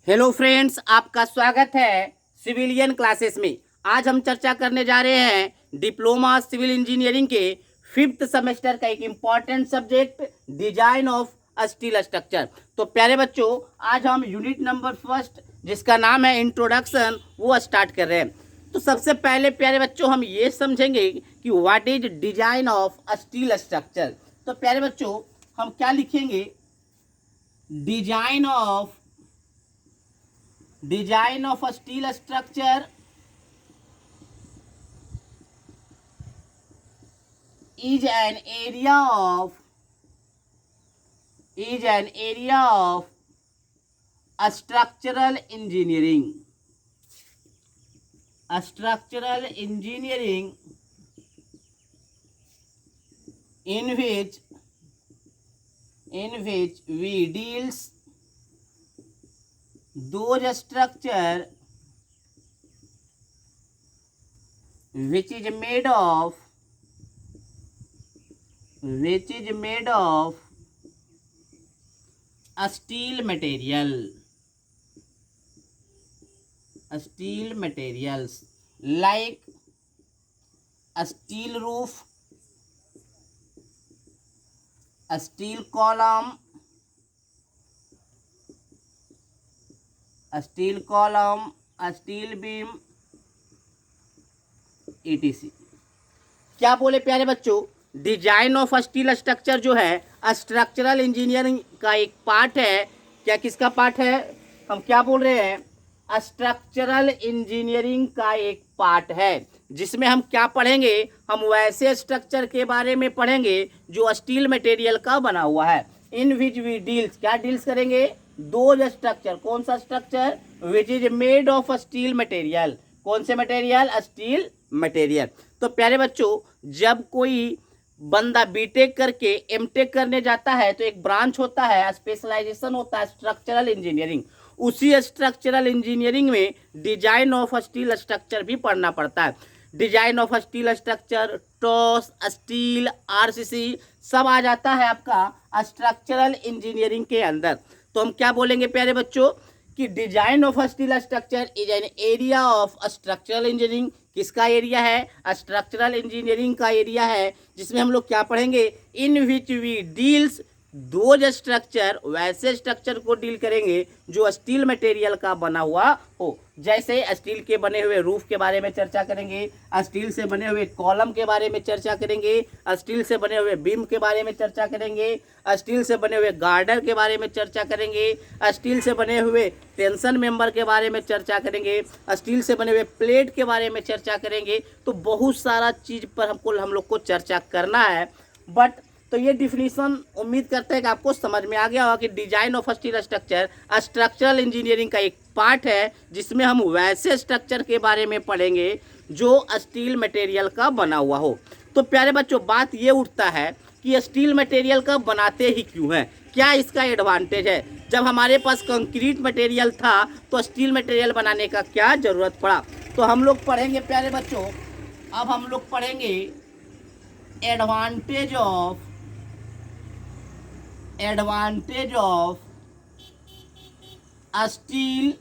Hello friends, आपका स्वागत है सिविलियन क्लासेस में। आज हम चर्चा करने जा रहे हैं डिप्लोमा सिविल इंजीनियरिंग के 5th सेमेस्टर का एक important subject design of steel structure. तो प्यारे बच्चों, आज हम यूनिट नंबर फर्स्ट जिसका नाम है इंट्रोडक्शन वो स्टार्ट कर रहे हैं। तो सबसे पहले प्यारे बच्चों हम ये समझेंगे कि what is design of steel structure. तो प्यारे बच्चों हम क्या लिखेंगे, design of a steel structure is an area of a structural engineering in which we deals those structure which is made of a steel materials like a steel roof, a steel column, a steel beam, etc. क्या बोले प्यारे बच्चों, design of steel structure जो है structural engineering का एक part है। क्या किसका पार्ट है, हम क्या बोल रहे हैं, स्ट्रक्चरल इंजीनियरिंग का एक पार्ट है जिसमें हम क्या पढ़ेंगे, हम वैसे स्ट्रक्चर के बारे में पढ़ेंगे जो स्टील मटेरियल का बना हुआ है। इन विच वी डील्स, क्या डील्स करेंगे, दो स्ट्रक्चर, कौन सा structure, which is made of steel material, कौन से मटेरियल, स्टील मटेरियल। तो प्यारे बच्चों जब कोई बंदा बीटेक करके एमटेक करने जाता है तो एक ब्रांच होता है, स्पेशलाइजेशन होता है स्ट्रक्चरल इंजीनियरिंग। उसी स्ट्रक्चरल इंजीनियरिंग में डिजाइन ऑफ स्टील स्ट्रक्चर भी पढ़ना पड़ता है। Design of steel structure, toss, steel, RCC सब आ जाता है आपका स्ट्रक्चरल इंजीनियरिंग के अंदर। तो हम क्या बोलेंगे प्यारे बच्चों कि design of steel structure is an area of structural engineering. किसका एरिया है, स्ट्रक्चरल इंजीनियरिंग का एरिया है, जिसमें हम लोग क्या पढ़ेंगे, इन विच वी डील्स दो स्ट्रक्चर, वैसे स्ट्रक्चर को डील करेंगे जो स्टील मटेरियल का बना हुआ हो। जैसे स्टील के बने हुए रूफ के बारे में चर्चा करेंगे, स्टील से बने हुए कॉलम के बारे में चर्चा करेंगे, स्टील से बने हुए बीम के बारे में चर्चा करेंगे, स्टील से बने हुए गार्डर के बारे में चर्चा करेंगे, स्टील से बने हुए टेंशन मेंबर के बारे में चर्चा करेंगे, स्टील से बने हुए प्लेट के बारे में चर्चा करेंगे। तो बहुत सारा चीज़ पर हम लोग को चर्चा करना है। बट तो ये डिफिनीशन उम्मीद करते हैं कि आपको समझ में आ गया होगा कि design of steel structure structural engineering का एक पार्ट है जिसमें हम वैसे स्ट्रक्चर के बारे में पढ़ेंगे जो स्टील मटेरियल का बना हुआ हो। तो प्यारे बच्चों बात ये उठता है कि स्टील मटेरियल का बनाते ही क्यों है, क्या इसका एडवांटेज है। जब हमारे पास कंक्रीट मटेरियल था तो स्टील मटेरियल बनाने का क्या ज़रूरत पड़ा। तो हम लोग पढ़ेंगे प्यारे बच्चों, अब हम लोग पढ़ेंगे advantage of steel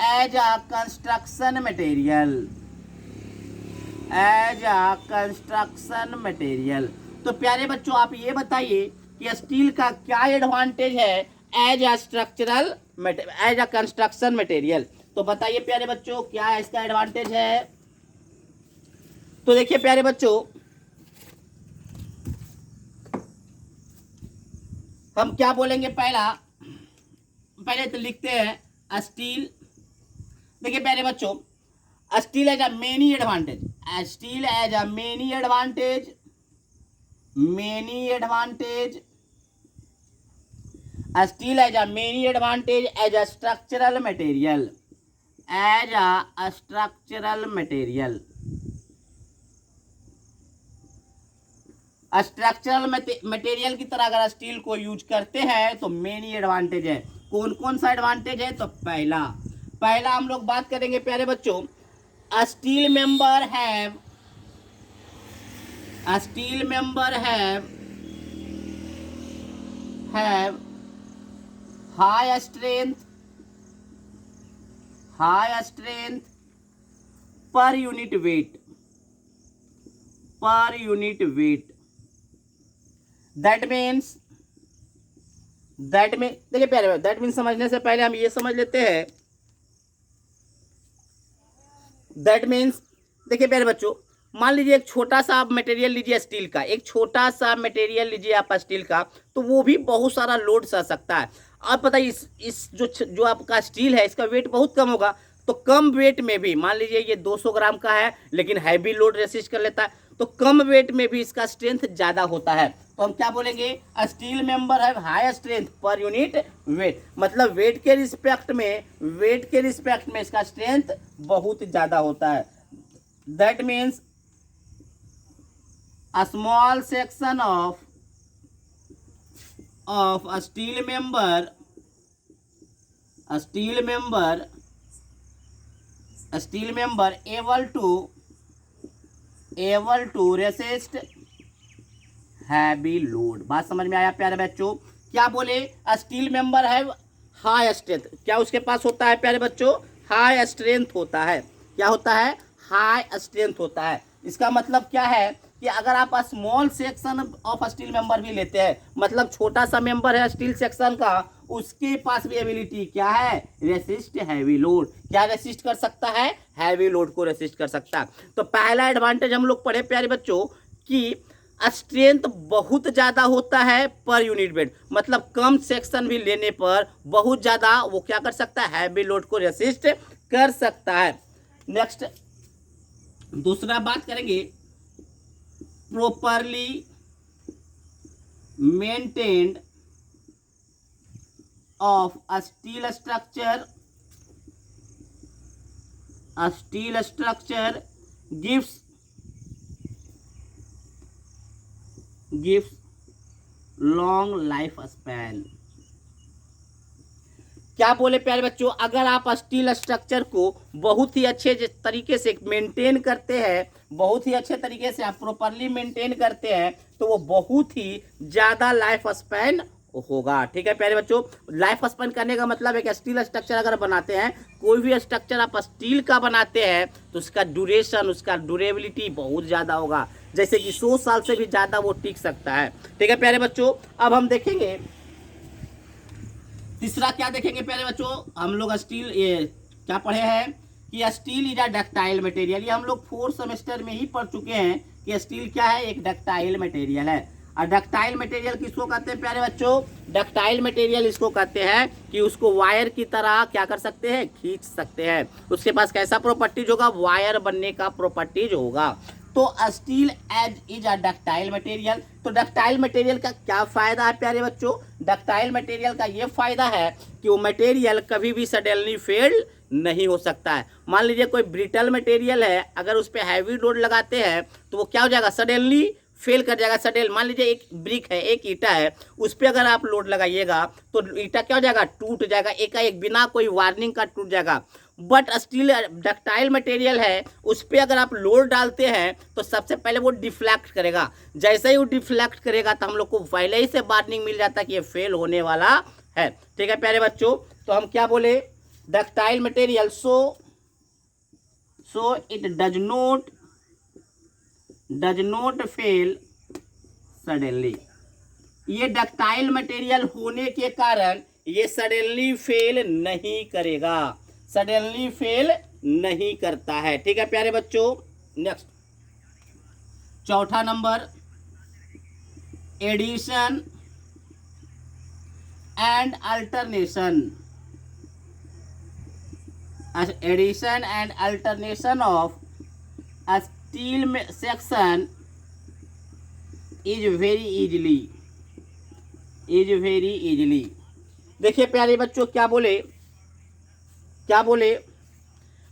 as a construction material. तो प्यारे बच्चों आप ये बताइए कि स्टील का क्या एडवांटेज है एज अ कंस्ट्रक्शन मटेरियल। तो बताइए प्यारे बच्चों क्या इसका एडवांटेज है। तो देखिए प्यारे बच्चों हम क्या बोलेंगे, पहले तो लिखते हैं स्टील। देखिए प्यारे बच्चों steel as a many advantage, steel as a many advantage steel as a many advantage as a structural material, structural material की तरह अगर स्टील को यूज करते हैं तो मेनी एडवांटेज है। कौन कौन सा एडवांटेज है, तो पहला हम लोग बात करेंगे प्यारे बच्चों, steel member have high strength high strength per unit weight, per unit weight. That means देखिए प्यारे, दैट मीन्स समझने से पहले हम ये समझ लेते हैं। दैट मीन्स देखिए प्यारे बच्चों, मान लीजिए एक छोटा सा मटेरियल लीजिए स्टील का, एक छोटा सा मटेरियल लीजिए आप स्टील का, तो वो भी बहुत सारा लोड सह सकता है। अब पता है इस जो आपका स्टील है इसका वेट बहुत कम होगा, तो कम वेट में भी मान लीजिए ये 200 ग्राम का है लेकिन हैवी लोड रेसिस्ट कर लेता है, तो कम वेट में भी इसका स्ट्रेंथ ज़्यादा होता है। तो हम क्या बोलेंगे, स्टील मेंबर है high strength per unit weight, मतलब वेट के रिस्पेक्ट में इसका स्ट्रेंथ बहुत ज़्यादा होता है। That means a small section of a steel member able to resist heavy load। बात समझ में आया प्यारे बच्चों? क्या बोले, स्टील मेंबर है हाई स्ट्रेंथ, क्या उसके पास होता है प्यारे बच्चों, हाई स्ट्रेंथ होता है। क्या होता है, हाई स्ट्रेंथ होता है। इसका मतलब क्या है कि अगर आप small section of steel member भी लेते हैं, मतलब छोटा सा मेंबर है स्टील सेक्शन का, उसके पास भी एबिलिटी क्या है, रेसिस्ट हैवी लोड। क्या रेसिस्ट कर सकता है, हैवी लोड को रेसिस्ट कर सकता है। तो पहला एडवांटेज हम लोग पढ़े प्यारे बच्चों कि स्ट्रेंथ बहुत ज़्यादा होता है पर यूनिट वेट, मतलब कम सेक्शन भी लेने पर बहुत ज़्यादा वो क्या कर सकता है, हैवी लोड को रेसिस्ट कर सकता है। नेक्स्ट दूसरा बात करेंगे, properly maintained of a steel structure gives long life span। क्या बोले प्यारे बच्चों, अगर आप स्टील स्ट्रक्चर को बहुत ही अच्छे तरीके से मेंटेन करते हैं, बहुत ही अच्छे तरीके से आप प्रॉपरली मेंटेन करते हैं, तो वो बहुत ही ज़्यादा लाइफ स्पैन होगा। ठीक है प्यारे बच्चों, लाइफ स्पैन करने का मतलब है कि स्टील स्ट्रक्चर अगर बनाते हैं, कोई भी स्ट्रक्चर आप स्टील का बनाते हैं, तो उसका ड्यूरेशन, उसका ड्यूरेबिलिटी बहुत ज़्यादा होगा, जैसे कि 100 साल से भी ज़्यादा वो टिक सकता है। ठीक है प्यारे बच्चों, अब हम देखेंगे तीसरा क्या देखेंगे प्यारे बच्चों, हम लोग स्टील क्या पढ़े हैं कि steel is a ductile material. ये हम लोग 4th सेमेस्टर में ही पढ़ चुके हैं कि स्टील क्या है, एक डक्टाइल मटेरियल है। और डक्टाइल मटेरियल किसको कहते हैं प्यारे बच्चों, डक्टाइल मटेरियल इसको कहते हैं कि उसको वायर की तरह क्या कर सकते हैं, खींच सकते हैं। उसके पास कैसा प्रॉपर्टीज होगा, वायर बनने का प्रॉपर्टीज होगा। तो steel as is a ductile material. तो डक्टाइल मटेरियल का क्या फायदा है प्यारे बच्चों, डक्टाइल मटेरियल का ये फायदा है कि वो मटेरियल कभी भी सडनली फेल नहीं हो सकता है। मान लीजिए कोई ब्रिटल मटेरियल है, अगर उस पर हैवी लोड लगाते हैं तो वो क्या हो जाएगा, सडनली फेल कर जाएगा। सडन मान लीजिए एक ब्रिक है, एक ईटा है, उस पर अगर आप लोड लगाइएगा तो ईटा क्या हो जाएगा, टूट जाएगा, एकाएक बिना कोई वार्निंग का टूट जाएगा। बट स्टील डक्टाइल मटेरियल है, उस पर अगर आप लोड डालते हैं तो सबसे पहले वो डिफ्लेक्ट करेगा। जैसे ही वो डिफ्लेक्ट करेगा तो हम लोग को पहले ही से वार्निंग मिल जाता है कि ये फेल होने वाला है। ठीक है प्यारे बच्चों, तो हम क्या बोले, ductile material so it does not fail suddenly. ये डक्टाइल मटेरियल होने के कारण ये सडनली फेल नहीं करेगा, सडनली फेल नहीं करता है। ठीक है प्यारे बच्चों, नेक्स्ट चौथा नंबर, addition and alternation. Addition and alternation of steel section is very easily. देखिए प्यारे बच्चों, क्या बोले,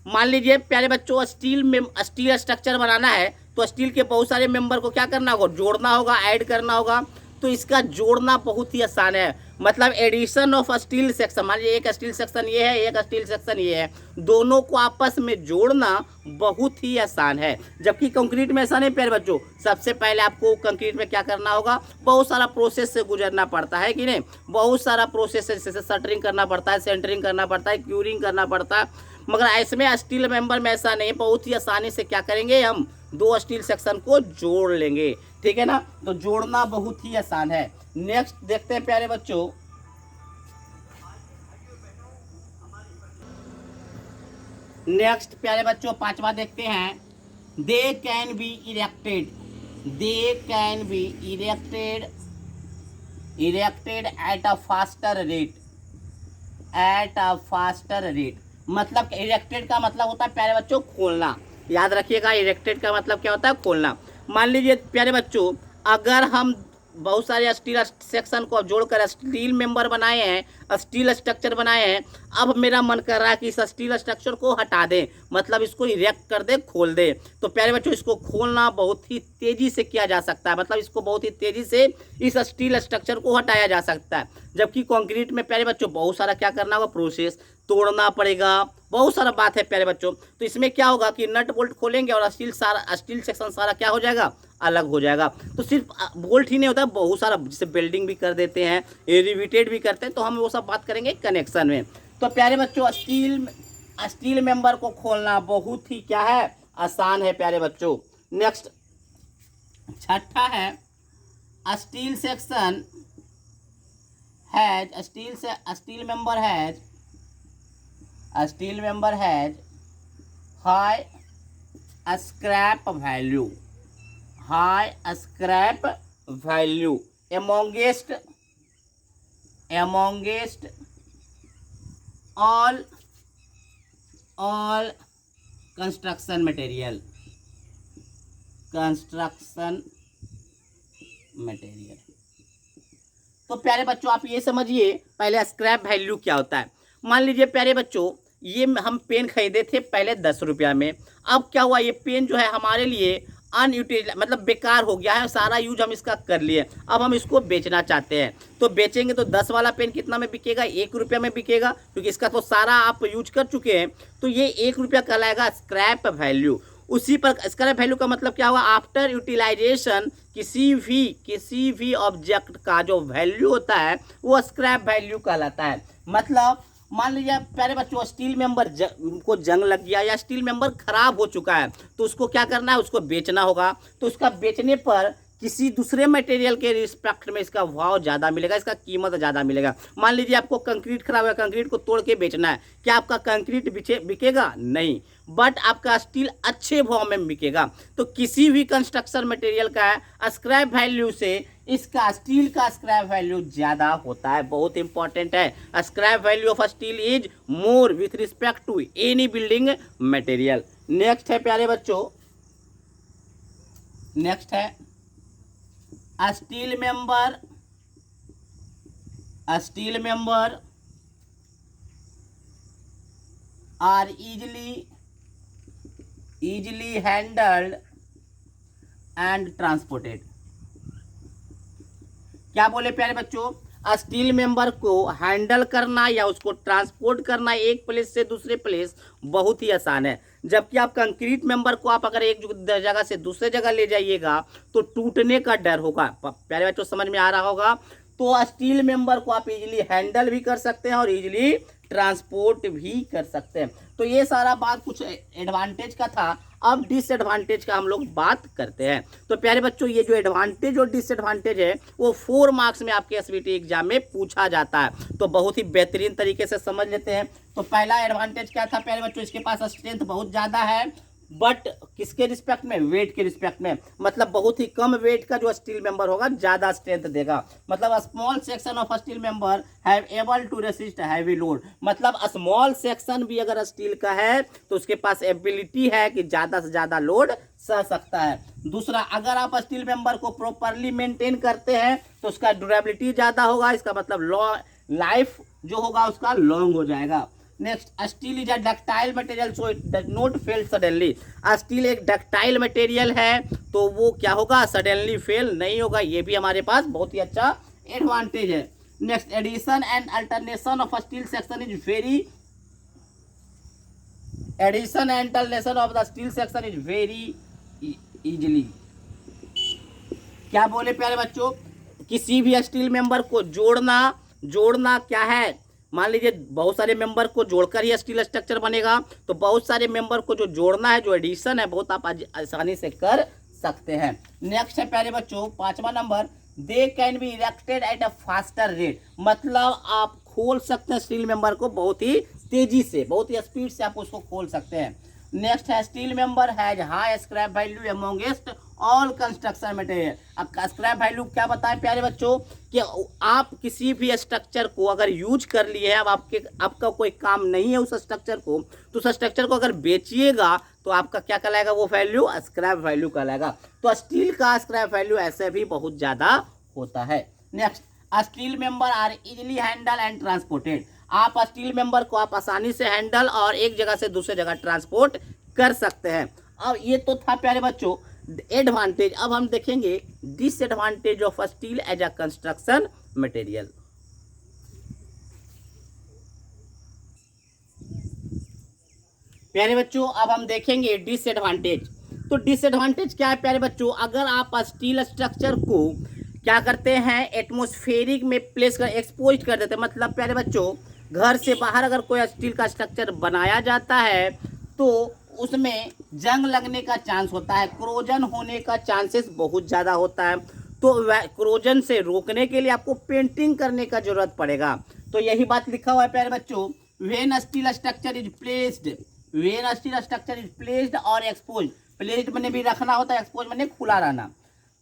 मान लीजिए प्यारे बच्चों स्टील स्ट्रक्चर बनाना है, तो स्टील के बहुत सारे मेंबर को क्या करना होगा, जोड़ना होगा, ऐड करना होगा। तो इसका जोड़ना बहुत ही आसान है, मतलब एडिशन ऑफ स्टील सेक्शन, मान लीजिए एक स्टील सेक्शन ये है, एक स्टील सेक्शन ये है, दोनों को आपस में जोड़ना बहुत ही आसान है। जबकि कंक्रीट में ऐसा नहीं प्यारे बच्चों, सबसे पहले आपको कंक्रीट में क्या करना होगा, बहुत सारा प्रोसेस से गुजरना पड़ता है कि नहीं, बहुत सारा प्रोसेस है, जैसे शटरिंग करना पड़ता है, सेंटरिंग करना पड़ता है, क्यूरिंग करना पड़ता है, मगर इसमें स्टील मेंबर में ऐसा नहीं, बहुत ही आसानी से क्या करेंगे, हम दो स्टील सेक्शन को जोड़ लेंगे, ठीक है ना। तो जोड़ना बहुत ही आसान है। नेक्स्ट देखते हैं प्यारे बच्चों, नेक्स्ट प्यारे बच्चों पांचवा देखते हैं, दे can be erected, they can be erected, erected at a faster rate, eight a faster rate. मतलब इरेक्टेड का मतलब होता है प्यारे बच्चों खोलना, याद रखिएगा, इरेक्टेड का मतलब क्या होता है, खोलना। मान लीजिए प्यारे बच्चों, अगर हम बहुत सारे स्टील सेक्शन को जोड़कर स्टील मेंबर बनाए हैं, स्टील स्ट्रक्चर बनाए हैं, अब मेरा मन कर रहा है कि इस स्टील स्ट्रक्चर को हटा दें, मतलब इसको इरेक्ट कर दे, खोल दे। तो प्यारे बच्चों इसको खोलना बहुत ही तेजी से किया जा सकता है, मतलब इसको बहुत ही तेजी से इस स्टील स्ट्रक्चर को हटाया जा सकता है। जबकि कंक्रीट में प्यारे बच्चों बहुत सारा क्या करना होगा, प्रोसेस, तोड़ना पड़ेगा, बहुत सारा बात है प्यारे बच्चों। तो इसमें क्या होगा कि नट बोल्ट खोलेंगे और स्टील सेक्शन सारा क्या हो जाएगा, अलग हो जाएगा। तो सिर्फ बोल्ट ही नहीं होता, बहुत सारा, जैसे वेल्डिंग भी कर देते हैं, रिवेटेड भी करते हैं, तो हम वो सब बात करेंगे कनेक्शन में। तो प्यारे बच्चों स्टील मेंबर को खोलना बहुत ही क्या है, आसान है प्यारे बच्चों। नेक्स्ट छठा है, steel section has, steel member has high scrap value, high scrap value amongst all construction material, तो प्यारे बच्चों आप ये समझिए पहले स्क्रैप वैल्यू क्या होता है। मान लीजिए प्यारे बच्चों, ये हम पेन खरीदे थे पहले 10 रुपया में, अब क्या हुआ, ये पेन जो है हमारे लिए अनयूटिलाइज, मतलब बेकार हो गया है, सारा यूज हम इसका कर लिए, अब हम इसको बेचना चाहते हैं। तो बेचेंगे तो 10 वाला पेन कितना में बिकेगा, 1 रुपया में बिकेगा, क्योंकि इसका तो सारा आप यूज कर चुके हैं। तो ये 1 रुपया कहलाएगा स्क्रैप वैल्यू। उसी पर स्क्रैप वैल्यू का मतलब क्या हुआ, आफ्टर यूटिलाइजेशन किसी भी ऑब्जेक्ट का जो वैल्यू होता है वो स्क्रैप वैल्यू कहलाता है। मतलब मान लीजिए प्यारे बच्चों, स्टील मेंबर को जंग लग गया या स्टील मेंबर खराब हो चुका है, तो उसको क्या करना है, उसको बेचना होगा। तो उसका बेचने पर किसी दूसरे मटेरियल के रिस्पेक्ट में इसका भाव ज़्यादा मिलेगा, इसका कीमत ज़्यादा मिलेगा। मान लीजिए आपको कंक्रीट खराब है, कंक्रीट को तोड़ के बेचना है, क्या आपका कंक्रीट बिकेगा, नहीं, बट आपका स्टील अच्छे भाव में बिकेगा। तो किसी भी कंस्ट्रक्शन मटेरियल का स्क्रैप वैल्यू से इसका स्टील का स्क्रैप वैल्यू ज़्यादा होता है, बहुत इंपॉर्टेंट है। Scrap value of steel is more with respect to any building material. Next है प्यारे बच्चों, नेक्स्ट है steel member are easily handled and transported। क्या बोले प्यारे बच्चों, स्टील मेंबर को हैंडल करना या उसको ट्रांसपोर्ट करना एक प्लेस से दूसरे प्लेस बहुत ही आसान है। जबकि आप कंक्रीट मेंबर को आप अगर एक जगह से दूसरे जगह ले जाइएगा तो टूटने का डर होगा। प्यारे बच्चों समझ में आ रहा होगा। तो स्टील मेंबर को आप इजीली हैंडल भी कर सकते हैं और इजीली ट्रांसपोर्ट भी कर सकते हैं। तो ये सारा बात कुछ एडवांटेज का था। अब डिसएडवांटेज का हम लोग बात करते हैं। तो प्यारे बच्चों, ये जो एडवांटेज और डिसएडवांटेज है वो 4 मार्क्स में आपके एसवीटी एग्जाम में पूछा जाता है। तो बहुत ही बेहतरीन तरीके से समझ लेते हैं। तो पहला एडवांटेज क्या था प्यारे बच्चों, इसके पास स्ट्रेंथ बहुत ज़्यादा है, बट किसके रिस्पेक्ट में, वेट के रिस्पेक्ट में। मतलब बहुत ही कम वेट का जो स्टील मेंबर होगा ज़्यादा स्ट्रेंथ देगा। मतलब small section of steel member have able to resist heavy load. मतलब स्मॉल सेक्शन भी अगर स्टील का है तो उसके पास एबिलिटी है कि ज़्यादा से ज़्यादा लोड सह सकता है। दूसरा, अगर आप स्टील मेंबर को प्रॉपरली मेंटेन करते हैं तो उसका ड्यूरेबिलिटी ज़्यादा होगा। इसका मतलब लाइफ जो होगा उसका लॉन्ग हो जाएगा। Next, steel is a ductile material so it does not fail suddenly. Steel एक डक्टाइल मटेरियल है तो वो क्या होगा, सडनली फेल नहीं होगा। ये भी हमारे पास बहुत ही अच्छा एडवांटेज है। Next, addition and alternation of steel section is very, addition and alternation of the steel section is very easily. क्या बोले प्यारे बच्चों, किसी भी स्टील मेंबर को जोड़ना क्या है, मान लीजिए बहुत सारे मेंबर को जोड़कर ही स्टील स्ट्रक्चर बनेगा, तो बहुत सारे मेंबर को जो जोड़ना है, जो एडिशन है, बहुत आप आसानी से कर सकते हैं। नेक्स्ट है प्यारे बच्चों 5वां number, they can be erected at a faster rate, मतलब आप खोल सकते हैं स्टील मेंबर को बहुत ही तेजी से, बहुत ही स्पीड से आप उसको खोल सकते हैं। नेक्स्ट है steel member has high scrap value amongst all construction material. अब स्क्रैप वैल्यू क्या बताएं प्यारे बच्चों कि आप किसी भी स्ट्रक्चर को अगर यूज कर लिए हैं, अब आपका कोई काम नहीं है उस स्ट्रक्चर को, तो उस स्ट्रक्चर को अगर बेचिएगा तो आपका क्या कहलाएगा, वो वैल्यू स्क्रैप वैल्यू कहलाएगा। तो स्टील का स्क्रैप वैल्यू ऐसे भी बहुत ज़्यादा होता है। Next, steel member are easily handle and transported, आप स्टील मेंबर को आप आसानी से हैंडल और एक जगह से दूसरे जगह ट्रांसपोर्ट कर सकते हैं। अब ये तो था प्यारे बच्चों एडवांटेज। अब हम देखेंगे disadvantage of steel as a construction material. प्यारे बच्चों अब हम देखेंगे डिसएडवांटेज। तो डिसएडवांटेज क्या है प्यारे बच्चों, अगर आप स्टील स्ट्रक्चर को क्या करते हैं, एटमॉस्फेरिक में प्लेस कर एक्सपोज कर देते हैं, मतलब प्यारे बच्चों घर से बाहर अगर कोई स्टील का स्ट्रक्चर बनाया जाता है तो उसमें जंग लगने का चांस होता है, क्रोजन होने का चांसेस बहुत ज़्यादा होता है। तो क्रोजन से रोकने के लिए आपको पेंटिंग करने का जरूरत पड़ेगा। तो यही बात लिखा हुआ है प्यारे बच्चों, when steel structure is placed, when steel structure is placed और एक्सपोज, प्लेस्ड मैंने भी रखना होता है, एक्सपोज मैंने खुला रहना।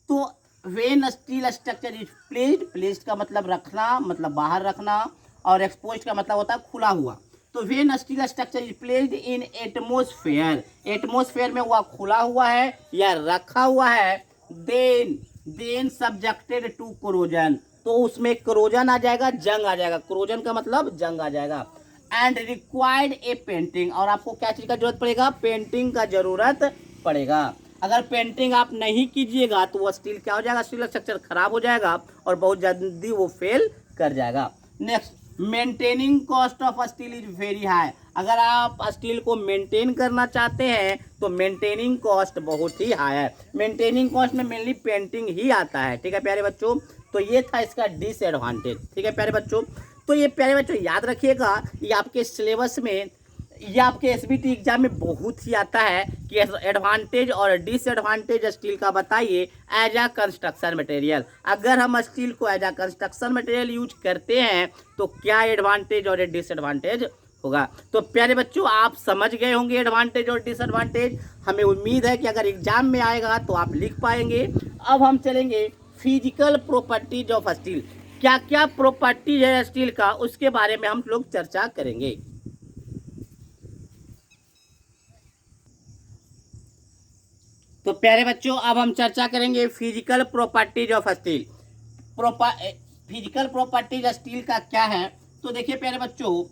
तो when steel structure is placed, placed का मतलब रखना, मतलब बाहर रखना, और एक्सपोज का मतलब होता है खुला हुआ। तो when steel structure is placed in atmosphere, atmosphere में वह खुला हुआ है या रखा हुआ है, देन सब्जेक्टेड टू क्रोजन, तो उसमें क्रोजन आ जाएगा, जंग आ जाएगा, क्रोजन का मतलब जंग आ जाएगा। एंड रिक्वायर्ड ए पेंटिंग, और आपको क्या चीज़ का जरूरत पड़ेगा, पेंटिंग का जरूरत पड़ेगा। अगर पेंटिंग आप नहीं कीजिएगा तो वो स्टील क्या हो जाएगा, स्टील स्ट्रक्चर खराब हो जाएगा और बहुत जल्दी वो फेल कर जाएगा। Next, maintaining cost of steel is very high, अगर आप स्टील को मेंटेन करना चाहते हैं तो मेंटेनिंग कॉस्ट बहुत ही हाई है। मेंटेनिंग कॉस्ट में मेनली पेंटिंग ही आता है। ठीक है प्यारे बच्चों, तो ये था इसका डिसएडवांटेज। ठीक है प्यारे बच्चों, तो ये प्यारे बच्चों याद रखिएगा, ये आपके सिलेबस में, ये आपके एसबीटी एग्जाम में बहुत ही आता है कि एडवांटेज और डिसएडवांटेज स्टील का बताइए एज अ कंस्ट्रक्शन मटेरियल। अगर हम स्टील को as a construction material use करते हैं तो क्या एडवांटेज और डिसएडवांटेज होगा। तो प्यारे बच्चों आप समझ गए होंगे एडवांटेज और डिसएडवांटेज। हमें उम्मीद है कि अगर एग्जाम में आएगा तो आप लिख पाएंगे। अब हम चलेंगे फिजिकल प्रॉपर्टीज ऑफ स्टील, क्या क्या प्रॉपर्टीज है स्टील का, उसके बारे में हम लोग चर्चा करेंगे। तो प्यारे बच्चों अब हम चर्चा करेंगे physical properties of steel. Physical properties steel का क्या है, तो देखिए प्यारे बच्चों,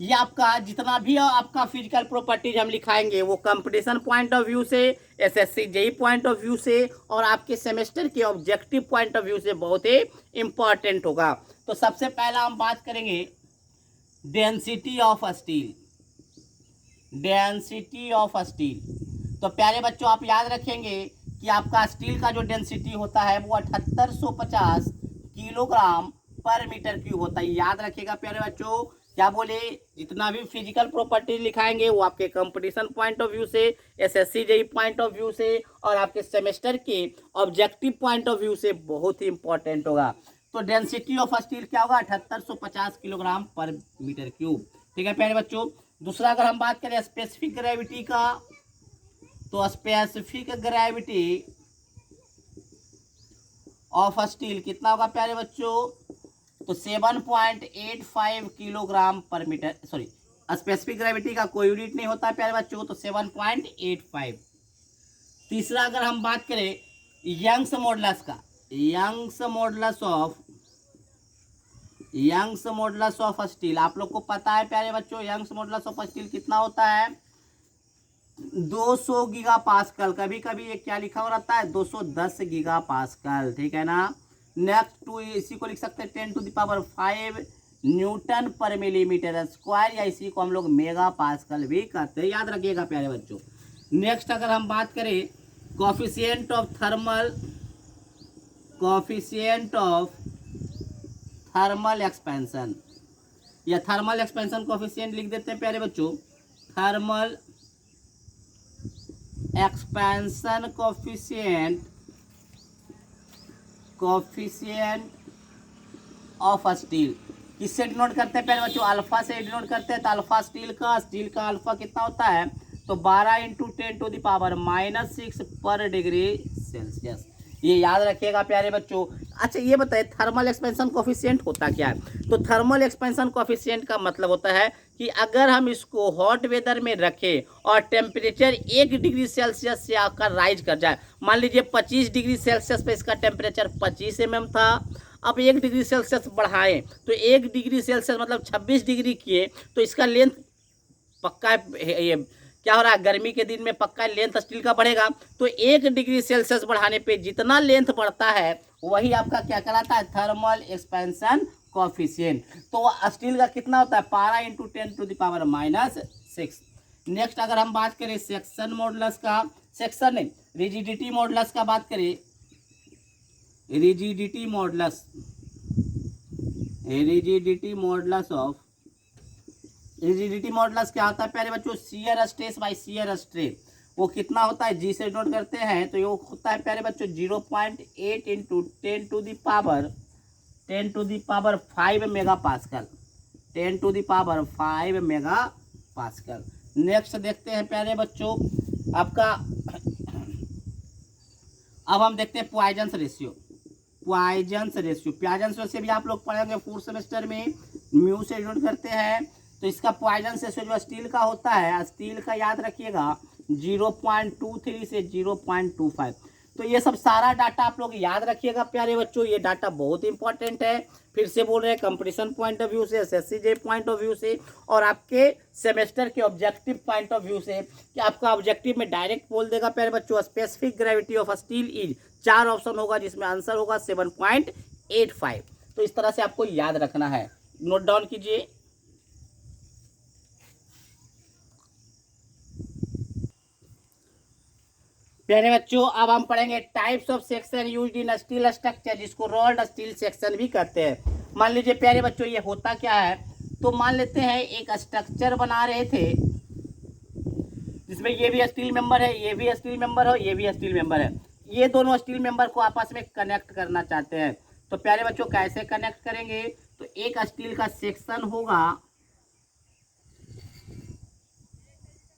ये आपका जितना भी आपका फिजिकल प्रॉपर्टीज हम लिखाएंगे वो कंपटीशन पॉइंट ऑफ व्यू से, SSC JE point of view से और आपके सेमेस्टर के ऑब्जेक्टिव पॉइंट ऑफ व्यू से बहुत ही इंपॉर्टेंट होगा। तो सबसे पहला हम बात करेंगे density of steel, density of steel. तो प्यारे बच्चों आप याद रखेंगे कि आपका स्टील का जो डेंसिटी होता है वो 7850 किलोग्राम पर मीटर क्यूब होता है। याद रखिएगा प्यारे बच्चों, क्या बोले, जितना भी फिजिकल प्रॉपर्टीज लिखाएंगे वो आपके कंपटीशन पॉइंट ऑफ व्यू से, SSC JE point of view से और आपके सेमेस्टर के ऑब्जेक्टिव पॉइंट ऑफ व्यू से बहुत ही इंपॉर्टेंट होगा। तो डेंसिटी ऑफ स्टील क्या होगा, 7850 किलोग्राम पर मीटर क्यूब। ठीक है प्यारे बच्चों, दूसरा अगर हम बात करें स्पेसिफिक ग्रेविटी का, तो स्पेसिफिक ग्रेविटी ऑफ स्टील कितना होगा प्यारे बच्चों, तो 7.85 किलोग्राम पर मीटर, सॉरी स्पेसिफिक ग्रेविटी का कोई यूनिट नहीं होता है प्यारे बच्चों, तो 7.85। तीसरा अगर हम बात करें यंग्स मॉडुलस का, यंग्स मॉडुलस ऑफ स्टील, आप लोग को पता है प्यारे बच्चों यंग्स मॉडुलस ऑफ स्टील कितना होता है, 200 गीगा पास्कल। कभी कभी ये क्या लिखा हुआ रहता है, 210 गीगा पास्कल। ठीक है ना। नेक्स्ट टू इसी को लिख सकते हैं 10⁵ न्यूटन पर मिलीमीटर स्क्वायर, या इसी को हम लोग मेगा पास्कल भी कहते हैं, याद रखिएगा प्यारे बच्चों। नेक्स्ट अगर हम बात करें कोफिशिएंट ऑफ थर्मल एक्सपेंशन, या थर्मल एक्सपेंशन कोफिशिएंट लिख देते हैं प्यारे बच्चों, thermal expansion coefficient of steel. किससे डिनोट करते हैं प्यारे बच्चों, अल्फा से डिनोट करते हैं। तो अल्फा स्टील का अल्फा कितना होता है, तो 12 इंटू 10⁻⁻6 पर डिग्री सेल्सियस। ये याद रखिएगा प्यारे बच्चों। अच्छा ये बताइए थर्मल एक्सपेंशन कोफिशिएंट होता क्या है। तो थर्मल एक्सपेंशन कोफिशिएंट का मतलब होता है कि अगर हम इसको हॉट वेदर में रखें और टेम्परेचर 1 डिग्री सेल्सियस से आकर राइज कर जाए, मान लीजिए 25 डिग्री सेल्सियस पे इसका टेम्परेचर 25 mm था, अब 1 डिग्री सेल्सियस बढ़ाएं तो 1 डिग्री सेल्सियस मतलब 26 डिग्री किए, तो इसका लेंथ पक्का ये क्या हो रहा है, गर्मी के दिन में पक्का लेंथ स्टील का बढ़ेगा। तो 1 डिग्री सेल्सियस बढ़ाने पे जितना लेंथ बढ़ता है वही आपका क्या कहलाता है, थर्मल एक्सपेंशन कोफिशिएंट। तो स्टील का कितना होता है, 12 इंटू 10⁻⁻6। नेक्स्ट अगर हम बात करें सेक्शन मॉडुलस का, सेक्शन नहीं रिजिडिटी मॉडुलस का बात करें, रिजिडिटी मॉडुलस क्या होता है प्यारे बच्चों, shear stress by shear strain. वो कितना होता है, जी से नोट करते हैं तो ये होता है प्यारे बच्चों 0.8 इंटू 10⁵ मेगापास्कल, 10⁵ मेगापास्कल। नेक्स्ट देखते हैं प्यारे बच्चों आपका, अब हम देखते हैं पॉइजन्स रेशियो भी आप लोग पढ़ेंगे 4th सेमेस्टर में, म्यू से नोट करते हैं। तो इसका पॉइजन्स रेशियो जो स्टील का होता है, स्टील का याद रखिएगा 0.23 से 0.25। तो ये सब सारा डाटा आप लोग याद रखिएगा प्यारे बच्चों, ये डाटा बहुत इंपॉर्टेंट है। फिर से बोल रहे हैं कंपटीशन पॉइंट ऑफ व्यू से, SSCJ पॉइंट ऑफ व्यू से और आपके सेमेस्टर के ऑब्जेक्टिव पॉइंट ऑफ व्यू से, कि आपका ऑब्जेक्टिव में डायरेक्ट बोल देगा प्यारे बच्चों specific gravity of steel is, 4 option होगा जिसमें आंसर होगा 7.85। तो इस तरह से आपको याद रखना है, नोट डाउन कीजिए। प्यारे बच्चों अब हम पढ़ेंगे types of section used in steel structure, जिसको रोल्ड स्टील सेक्शन भी कहते हैं। मान लीजिए प्यारे बच्चों ये होता क्या है, तो मान लेते हैं एक स्ट्रक्चर बना रहे थे जिसमें ये भी स्टील मेंबर है, ये भी स्टील मेंबर है, ये भी स्टील मेंबर है। ये दोनों स्टील मेंबर को आपस में कनेक्ट करना चाहते हैं। तो प्यारे बच्चों कैसे कनेक्ट करेंगे, तो एक स्टील का सेक्शन होगा,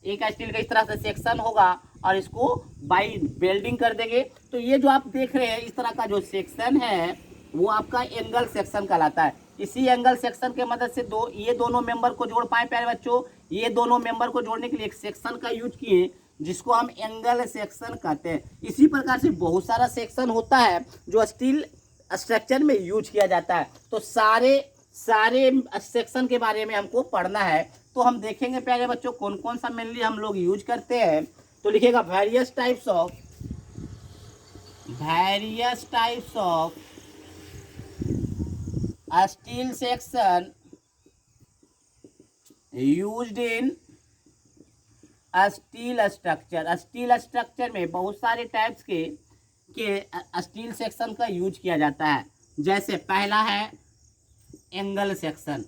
एक स्टील का इस तरह से सेक्शन होगा और इसको बाई वेल्डिंग कर देंगे। तो ये जो आप देख रहे हैं इस तरह का जो सेक्शन है वो आपका एंगल सेक्शन कहलाता है। इसी एंगल सेक्शन के मदद से ये दोनों मेंबर को जोड़ पाए प्यारे बच्चों। ये दोनों मेंबर को जोड़ने के लिए एक सेक्शन का यूज किए जिसको हम एंगल सेक्शन कहते हैं। इसी प्रकार से बहुत सारा सेक्शन होता है जो स्टील स्ट्रक्चर में यूज किया जाता है। तो सारे सेक्शन के बारे में हमको पढ़ना है। तो हम देखेंगे प्यारे बच्चों कौन कौन सा मेनली हम लोग यूज करते हैं। तो लिखिएगा various types of steel section used in steel structure. Steel structure में बहुत सारे टाइप्स के स्टील सेक्शन का यूज किया जाता है। जैसे पहला है एंगल सेक्शन,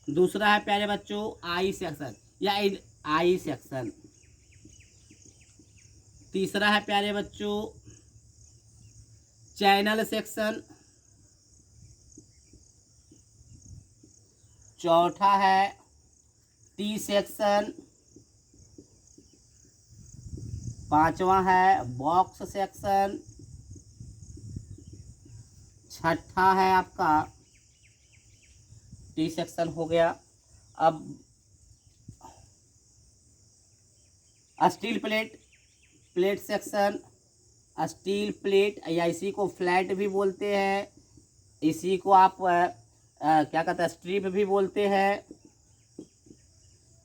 दूसरा है प्यारे बच्चों आई सेक्शन या आई सेक्शन, तीसरा है प्यारे बच्चों चैनल सेक्शन, चौथा है टी सेक्शन, पांचवा है बॉक्स सेक्शन, छठा है आपका टी सेक्शन हो गया। अब steel plate section, steel plate या इसी को फ्लैट भी बोलते हैं, इसी को आप क्या कहते हैं स्ट्रिप भी बोलते हैं।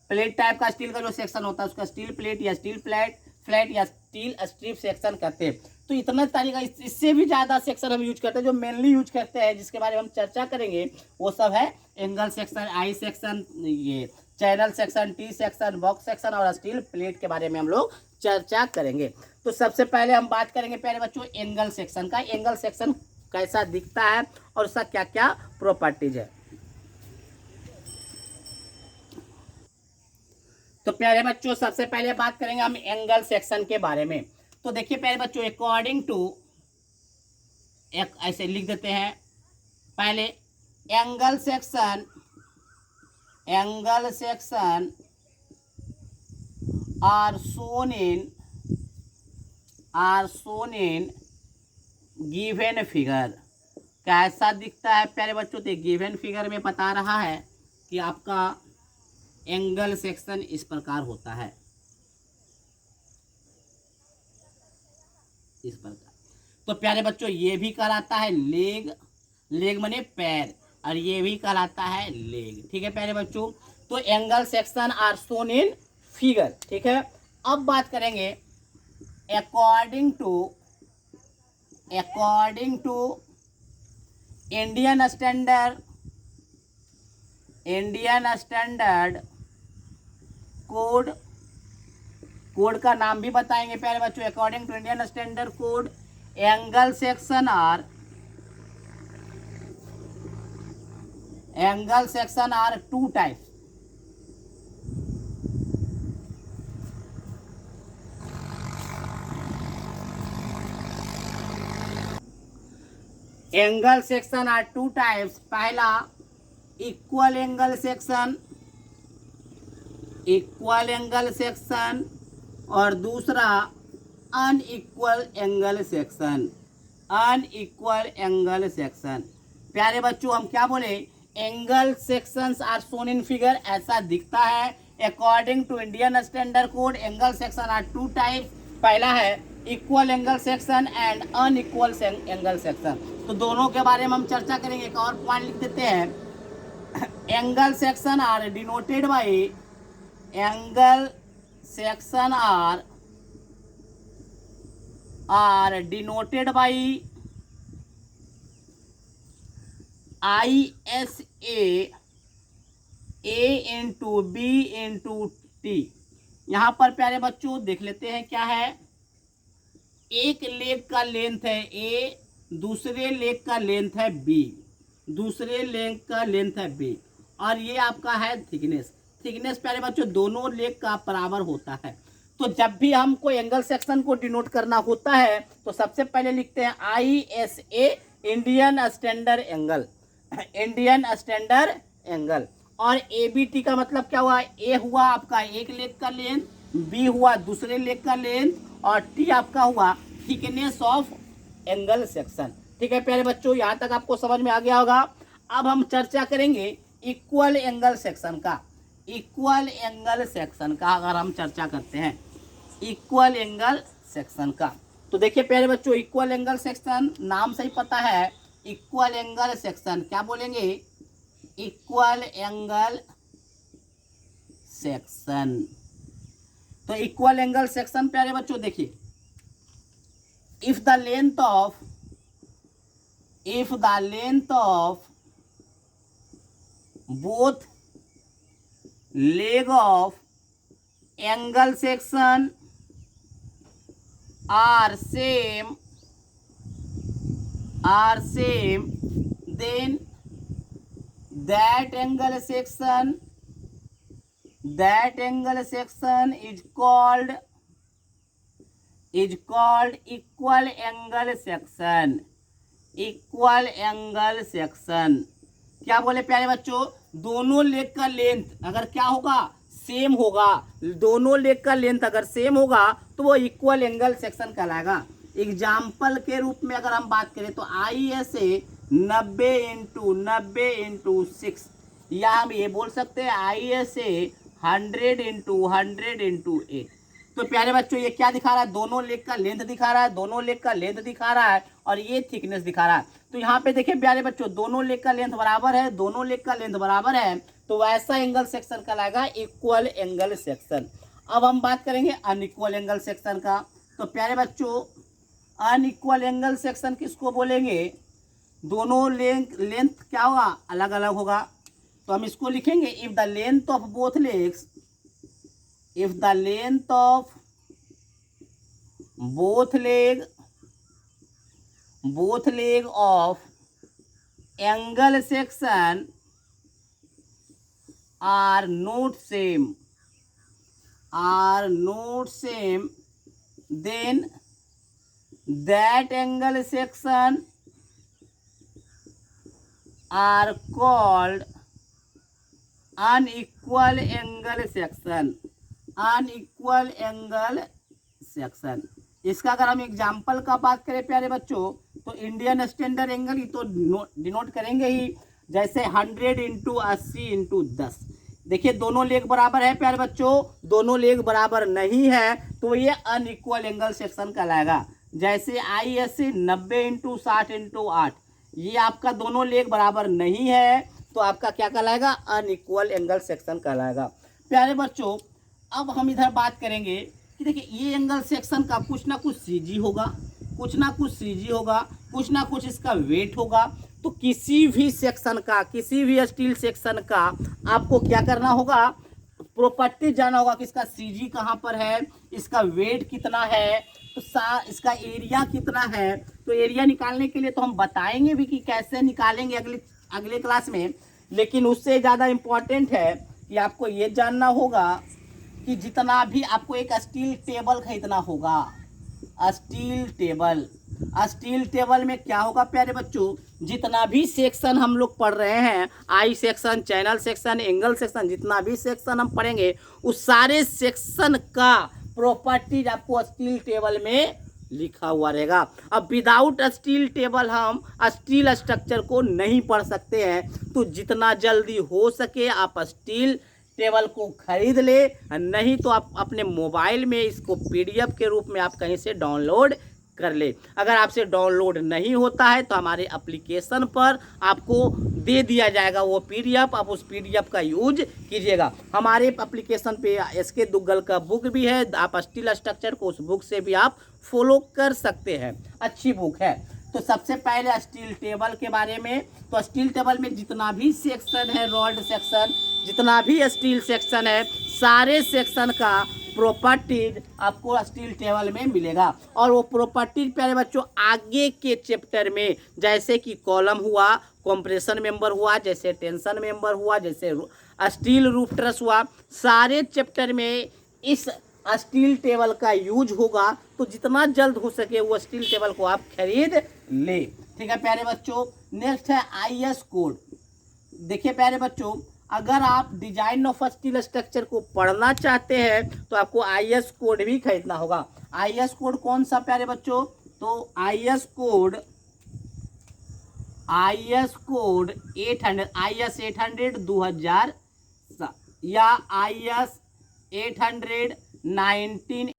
प्लेट टाइप का स्टील का जो सेक्शन होता है उसका स्टील प्लेट या स्टील फ्लैट या स्टील स्ट्रिप सेक्शन कहते हैं। तो इतना तरीका, इससे भी ज़्यादा सेक्शन हम यूज करते हैं। जो मेनली यूज करते हैं जिसके बारे में हम चर्चा करेंगे वो सब है एंगल सेक्शन, आई सेक्शन, ये channel section, T section, box section और स्टील प्लेट के बारे में हम लोग चर्चा करेंगे। तो सबसे पहले हम बात करेंगे प्यारे बच्चों एंगल सेक्शन का। एंगल सेक्शन कैसा दिखता है और उसका क्या क्या प्रॉपर्टीज है। तो प्यारे बच्चों सबसे पहले बात करेंगे हम एंगल सेक्शन के बारे में। तो देखिए प्यारे बच्चों, अकॉर्डिंग टू, एक ऐसे लिख देते हैं पहले, angle section are shown in given figure. कैसा दिखता है प्यारे बच्चों? तो गिवन फिगर में बता रहा है कि आपका एंगल सेक्शन इस प्रकार होता है, इस प्रकार। तो प्यारे बच्चों ये भी कहलाता है लेग, लेग माने पैर, और ये भी कहलाता है लेग। ठीक है प्यारे बच्चों, तो angle section are shown in figure. ठीक है, अब बात करेंगे according to Indian standard code का नाम भी बताएंगे प्यारे बच्चों। According to Indian standard code, angle section are two types. Angle section are two types. पहला इक्वल एंगल सेक्शन और दूसरा अनइक्वल एंगल सेक्शन। प्यारे बच्चों हम क्या बोले, angle sections are shown in figure, ऐसा दिखता है। According to Indian standard code, angle section are two types. पहला है equal angle section and unequal angle section. तो दोनों के बारे में हम चर्चा करेंगे। एक और पॉइंट लिख देते हैं, angle section are denoted by, angle section are denoted by ISA A into B into T। यहाँ पर प्यारे बच्चों देख लेते हैं क्या है। एक लेग का लेंथ है A, दूसरे लेग का लेंथ है B, और ये आपका है थिकनेस प्यारे बच्चों दोनों लेग का बराबर होता है। तो जब भी हमको एंगल सेक्शन को डिनोट करना होता है तो सबसे पहले लिखते हैं ISA, इंडियन स्टैंडर्ड एंगल। और ABT का मतलब क्या हुआ, A हुआ आपका एक लेग का लेंथ, B हुआ दूसरे लेग का लेंथ, और T आपका हुआ थिकनेस ऑफ एंगल सेक्शन। ठीक है प्यारे बच्चों, यहाँ तक आपको समझ में आ गया होगा। अब हम चर्चा करेंगे इक्वल एंगल सेक्शन का। अगर हम चर्चा करते हैं इक्वल एंगल सेक्शन का, तो देखिए प्यारे बच्चों, इक्वल एंगल सेक्शन नाम से ही पता है। इक्वल एंगल सेक्शन क्या बोलेंगे, इक्वल एंगल सेक्शन। तो इक्वल एंगल सेक्शन प्यारे बच्चों देखिए, if the length of both leg of angle section are same, then that angle section is called equal angle section. क्या बोले प्यारे बच्चों, दोनों लेग का लेंथ अगर क्या होगा, सेम होगा, दोनों लेग का लेंथ अगर सेम होगा तो वो इक्वल एंगल सेक्शन कहलाएगा। एग्जाम्पल के रूप में अगर हम बात करें तो ISA 90 इंटू 6, या हम ये बोल सकते हैं ISA 100 इंटू 8। तो प्यारे बच्चों ये क्या दिखा रहा है, दोनों लेग का लेंथ दिखा रहा है, और ये थिकनेस दिखा रहा है। तो यहाँ पे देखिए प्यारे बच्चों, दोनों लेग का लेंथ बराबर है, तो वैसा एंगल सेक्शन कहलाएगा इक्वल एंगल सेक्शन। अब हम बात करेंगे अनइक्वल एंगल सेक्शन का। तो प्यारे बच्चों अनइक्वल एंगल सेक्शन किसको बोलेंगे, दोनों लेंथ क्या होगा, अलग अलग होगा। तो हम इसको लिखेंगे, if the length of both legs, both leg of angle section are not same, then that angle section are called unequal angle section, unequal angle section. इसका अगर हम एग्जाम्पल का बात करें प्यारे बच्चों, तो इंडियन स्टैंडर्ड एंगल ही तो डिनोट करेंगे ही, जैसे 100 इंटू 80 इंटू 10। देखिए दोनों लेग बराबर है प्यारे बच्चों, दोनों लेग बराबर नहीं है तो ये अनइक्वल एंगल सेक्शन कहलाएगा। जैसे ISC 90 इंटू 60 इंटू 8, ये आपका दोनों लेग बराबर नहीं है तो आपका क्या कहलाएगा, अनइक्वल एंगल सेक्शन कहलाएगा। प्यारे बच्चों अब हम इधर बात करेंगे कि देखिए ये एंगल सेक्शन का कुछ ना कुछ CG होगा, कुछ ना कुछ CG होगा, कुछ ना कुछ इसका वेट होगा। तो किसी भी सेक्शन का, किसी भी स्टील सेक्शन का आपको क्या करना होगा, प्रॉपर्टी जानना होगा कि इसका CG कहाँ पर है, इसका वेट कितना है, तो इसका एरिया कितना है। तो एरिया निकालने के लिए तो हम बताएंगे भी कि कैसे निकालेंगे अगले क्लास में, लेकिन उससे ज़्यादा इम्पोर्टेंट है कि आपको ये जानना होगा कि जितना भी आपको एक स्टील टेबल खरीदना होगा, स्टील टेबल, स्टील टेबल में क्या होगा प्यारे बच्चों, जितना भी सेक्शन हम लोग पढ़ रहे हैं, I section, channel section, angle section, जितना भी सेक्शन हम पढ़ेंगे उस सारे सेक्शन का प्रॉपर्टीज आपको स्टील टेबल में लिखा हुआ रहेगा। अब विदाउट स्टील टेबल हम स्टील स्ट्रक्चर को नहीं पढ़ सकते हैं, तो जितना जल्दी हो सके आप स्टील टेबल को खरीद ले, नहीं तो आप अपने मोबाइल में इसको PDF के रूप में आप कहीं से डाउनलोड कर ले। अगर आपसे डाउनलोड नहीं होता है तो हमारे एप्लीकेशन पर आपको दे दिया जाएगा वो PDF, आप उस PDF का यूज कीजिएगा। हमारे एप्लीकेशन पे SK दुग्गल का बुक भी है, आप स्टील स्ट्रक्चर को उस बुक से भी आप फॉलो कर सकते हैं, अच्छी बुक है। तो सबसे पहले स्टील टेबल के बारे में, तो स्टील टेबल में जितना भी सेक्शन है, रॉड सेक्शन, जितना भी स्टील सेक्शन है, सारे सेक्शन का प्रॉपर्टीज आपको स्टील टेबल में मिलेगा। और वो प्रॉपर्टीज प्यारे बच्चों आगे के चैप्टर में, जैसे कि कॉलम हुआ, कंप्रेशन मेंबर हुआ, जैसे टेंशन मेंबर हुआ, जैसे स्टील रूफ ट्रस हुआ, सारे चैप्टर में इस स्टील टेबल का यूज होगा। तो जितना जल्द हो सके वो स्टील टेबल को आप खरीद ले, ठीक है प्यारे बच्चों। नेक्स्ट है IS कोड। देखिए प्यारे बच्चों अगर आप डिजाइन ऑफ स्टील स्ट्रक्चर को पढ़ना चाहते हैं तो आपको IS कोड भी खरीदना होगा। IS कोड कौन सा प्यारे बच्चों, तो IS कोड 800, IS 800 2000 या IS 800 19